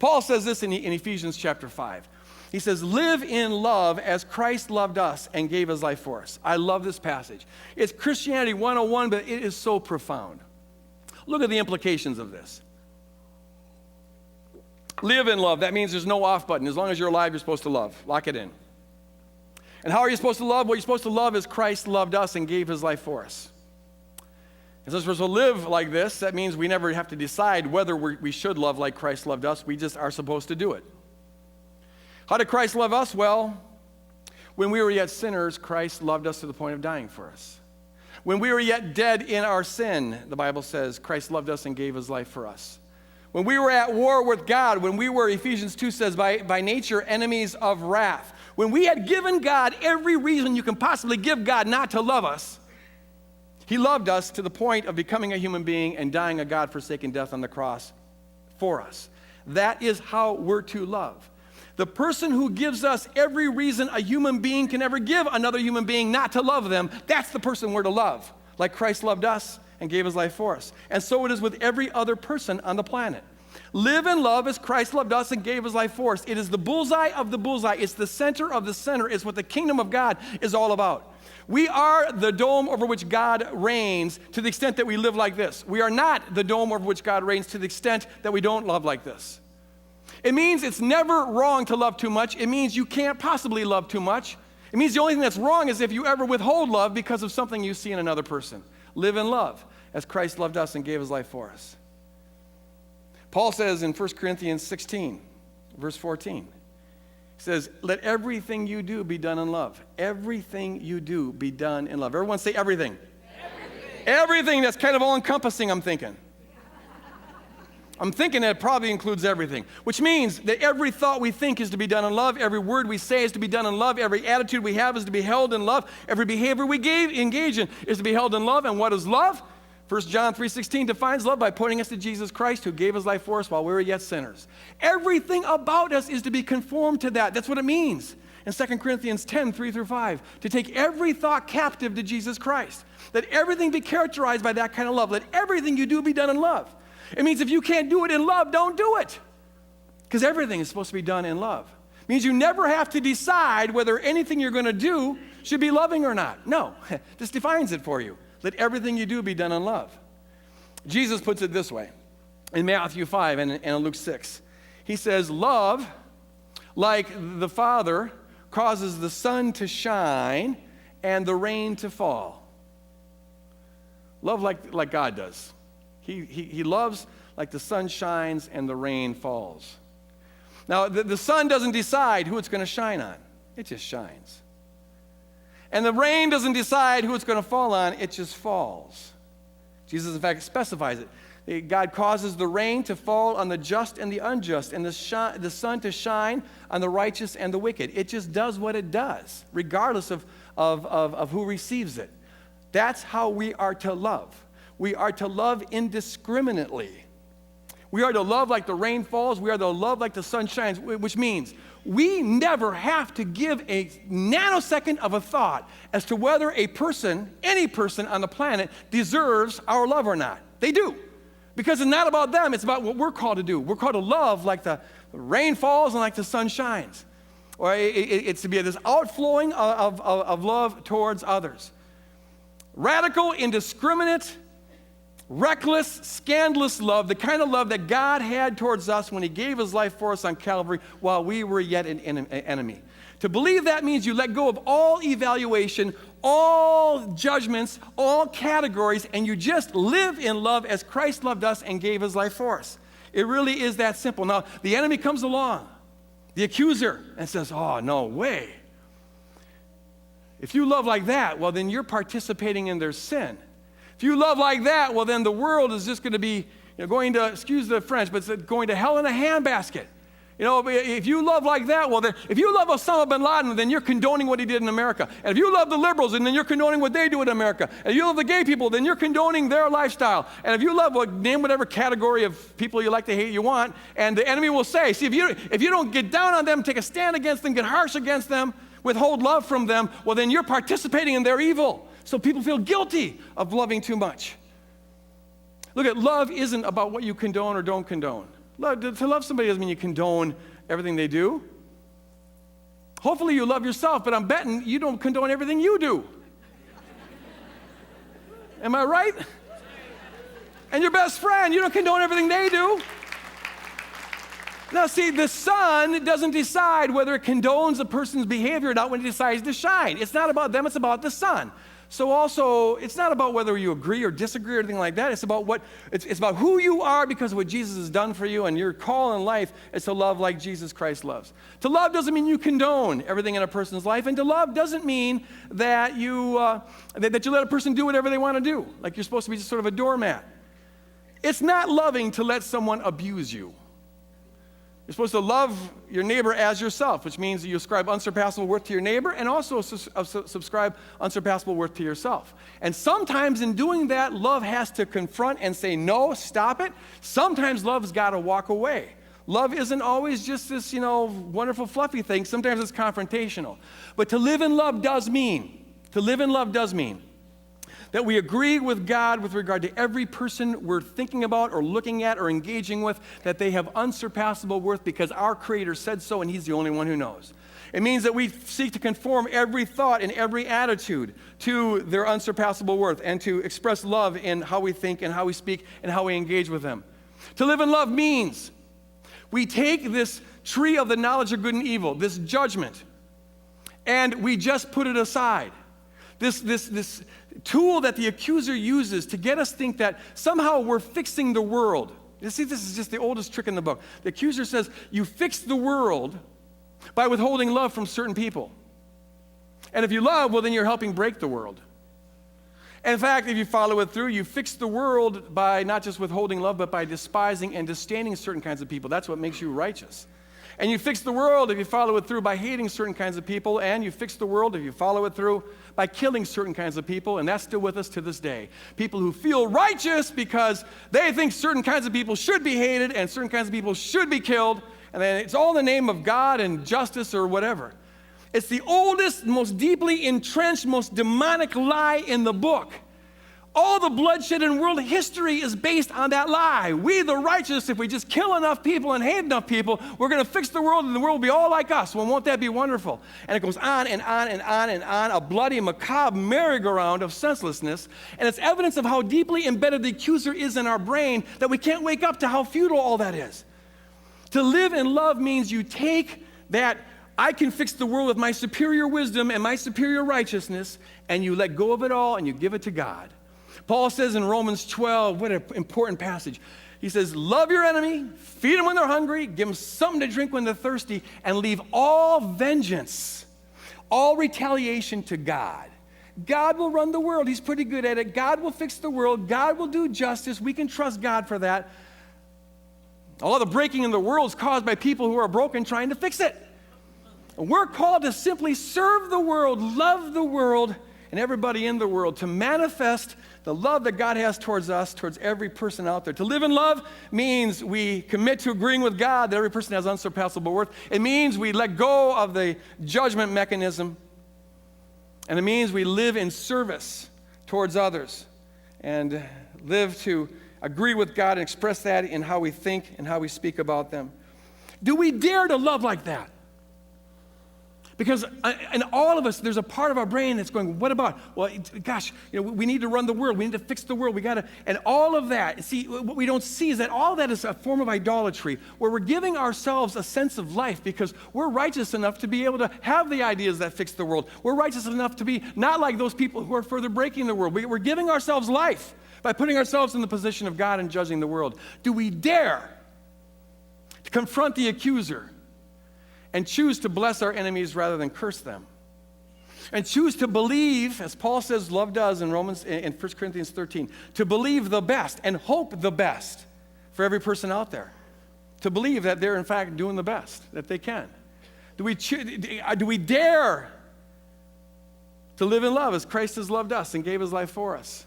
Paul says this in Ephesians chapter 5. He says, live in love as Christ loved us and gave his life for us. I love this passage. It's Christianity 101, but it is so profound. Look at the implications of this. Live in love. That means there's no off button. As long as you're alive, you're supposed to love. Lock it in. And how are you supposed to love? What you're supposed to love is Christ loved us and gave his life for us. And since we're supposed to live like this, that means we never have to decide whether we should love like Christ loved us. We just are supposed to do it. How did Christ love us? Well, when we were yet sinners, Christ loved us to the point of dying for us. When we were yet dead in our sin, the Bible says, Christ loved us and gave his life for us. When we were at war with God, when we were, Ephesians 2 says, by nature enemies of wrath, when we had given God every reason you can possibly give God not to love us, he loved us to the point of becoming a human being and dying a God-forsaken death on the cross for us. That is how we're to love. The person who gives us every reason a human being can ever give another human being not to love them, that's the person we're to love, like Christ loved us and gave his life for us. And so it is with every other person on the planet. Live in love as Christ loved us and gave his life for us. It is the bullseye of the bullseye. It's the center of the center. It's what the kingdom of God is all about. We are the dome over which God reigns to the extent that we live like this. We are not the dome over which God reigns to the extent that we don't love like this. It means it's never wrong to love too much. It means you can't possibly love too much. It means the only thing that's wrong is if you ever withhold love because of something you see in another person. Live in love as Christ loved us and gave his life for us. Paul says in 1 Corinthians 16, verse 14, he says, let everything you do be done in love. Everything you do be done in love. Everyone say everything. Everything that's kind of all-encompassing, I'm thinking. I'm thinking that it probably includes everything, which means that every thought we think is to be done in love, every word we say is to be done in love, every attitude we have is to be held in love, every behavior we engage in is to be held in love. And what is love? 1 John 3:16 defines love by pointing us to Jesus Christ who gave his life for us while we were yet sinners. Everything about us is to be conformed to that. That's what it means. In 2 Corinthians 10, 3-5, to take every thought captive to Jesus Christ. Let everything be characterized by that kind of love. Let everything you do be done in love. It means if you can't do it in love, don't do it. Because everything is supposed to be done in love. It means you never have to decide whether anything you're going to do should be loving or not. No, this defines it for you. Let everything you do be done in love. Jesus puts it this way in Matthew 5 and in Luke 6. He says, love, like the Father, causes the sun to shine and the rain to fall. Love like God does. He loves like the sun shines and the rain falls. Now, the sun doesn't decide who it's going to shine on. It just shines. And the rain doesn't decide who it's going to fall on. It just falls. Jesus, in fact, specifies it. God causes the rain to fall on the just and the unjust, and the sun to shine on the righteous and the wicked. It just does what it does, regardless of who receives it. That's how we are to love. We are to love indiscriminately. We are to love like the rain falls. We are to love like the sun shines, which means we never have to give a nanosecond of a thought as to whether a person, any person on the planet, deserves our love or not. They do. Because it's not about them. It's about what we're called to do. We're called to love like the rain falls and like the sun shines. Or it's to be this outflowing of love towards others. Radical, indiscriminate, reckless, scandalous love, the kind of love that God had towards us when he gave his life for us on Calvary while we were yet an enemy. To believe that means you let go of all evaluation, all judgments, all categories, and you just live in love as Christ loved us and gave his life for us. It really is that simple. Now, the enemy comes along, the accuser, and says, oh, no way. If you love like that, well, then you're participating in their sin. If you love like that, well, then the world is just going to be going to, excuse the French, but it's going to hell in a handbasket. If you love like that, well, then if you love Osama bin Laden, then you're condoning what he did in America. And if you love the liberals, then you're condoning what they do in America. And if you love the gay people, then you're condoning their lifestyle. And if you love, name whatever category of people you like to hate you want, and the enemy will say, see, if you don't get down on them, take a stand against them, get harsh against them, withhold love from them, well, then you're participating in their evil. So people feel guilty of loving too much. Look, love isn't about what you condone or don't condone. To love somebody doesn't mean you condone everything they do. Hopefully you love yourself, but I'm betting you don't condone everything you do. Am I right? And your best friend, you don't condone everything they do. Now see, the sun doesn't decide whether it condones a person's behavior or not when it decides to shine. It's not about them, it's about the sun. So also, it's not about whether you agree or disagree or anything like that. It's about who you are because of what Jesus has done for you, and your call in life is to love like Jesus Christ loves. To love doesn't mean you condone everything in a person's life, and to love doesn't mean that you let a person do whatever they want to do, like you're supposed to be just sort of a doormat. It's not loving to let someone abuse you. You're supposed to love your neighbor as yourself, which means you ascribe unsurpassable worth to your neighbor and also subscribe unsurpassable worth to yourself. And sometimes in doing that, love has to confront and say, no, stop it. Sometimes love's got to walk away. Love isn't always just this, wonderful, fluffy thing. Sometimes it's confrontational. But to live in love does mean that we agree with God with regard to every person we're thinking about or looking at or engaging with, that they have unsurpassable worth because our Creator said so and He's the only one who knows. It means that we seek to conform every thought and every attitude to their unsurpassable worth and to express love in how we think and how we speak and how we engage with them. To live in love means we take this tree of the knowledge of good and evil, this judgment, and we just put it aside. This tool that the accuser uses to get us to think that somehow we're fixing the world. You see, this is just the oldest trick in the book. The accuser says, you fix the world by withholding love from certain people. And if you love, well, then you're helping break the world. And in fact, if you follow it through, you fix the world by not just withholding love, but by despising and disdaining certain kinds of people. That's what makes you righteous. And you fix the world if you follow it through by hating certain kinds of people, and you fix the world if you follow it through by killing certain kinds of people, and that's still with us to this day. People who feel righteous because they think certain kinds of people should be hated and certain kinds of people should be killed, and then it's all in the name of God and justice or whatever. It's the oldest, most deeply entrenched, most demonic lie in the book. All the bloodshed in world history is based on that lie. We, the righteous, if we just kill enough people and hate enough people, we're going to fix the world and the world will be all like us. Well, won't that be wonderful? And it goes on and on and on and on, a bloody, macabre merry-go-round of senselessness. And it's evidence of how deeply embedded the accuser is in our brain that we can't wake up to how futile all that is. To live in love means you take that I can fix the world with my superior wisdom and my superior righteousness, and you let go of it all and you give it to God. Paul says in Romans 12, what an important passage. He says, love your enemy, feed them when they're hungry, give them something to drink when they're thirsty, and leave all vengeance, all retaliation to God. God will run the world. He's pretty good at it. God will fix the world. God will do justice. We can trust God for that. All the breaking in the world is caused by people who are broken trying to fix it. We're called to simply serve the world, love the world, and everybody in the world, to manifest the love that God has towards us, towards every person out there. To live in love means we commit to agreeing with God that every person has unsurpassable worth. It means we let go of the judgment mechanism. And it means we live in service towards others and live to agree with God and express that in how we think and how we speak about them. Do we dare to love like that? Because in all of us, there's a part of our brain that's going, what about? Well, gosh, we need to run the world. We need to fix the world. We got to, and all of that. See, what we don't see is that all of that is a form of idolatry, where we're giving ourselves a sense of life because we're righteous enough to be able to have the ideas that fix the world. We're righteous enough to be not like those people who are further breaking the world. We're giving ourselves life by putting ourselves in the position of God and judging the world. Do we dare to confront the accuser and choose to bless our enemies rather than curse them? And choose to believe, as Paul says love does in 1 Corinthians 13, to believe the best and hope the best for every person out there. To believe that they're in fact doing the best that they can. Do we dare to live in love as Christ has loved us and gave his life for us?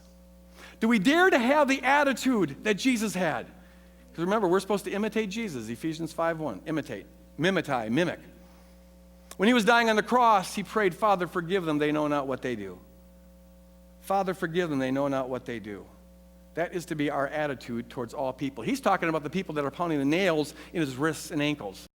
Do we dare to have the attitude that Jesus had? Because remember, we're supposed to imitate Jesus, Ephesians 5:1. Imitate. Mimic. When he was dying on the cross, he prayed, Father, forgive them, they know not what they do. Father, forgive them, they know not what they do. That is to be our attitude towards all people. He's talking about the people that are pounding the nails in his wrists and ankles.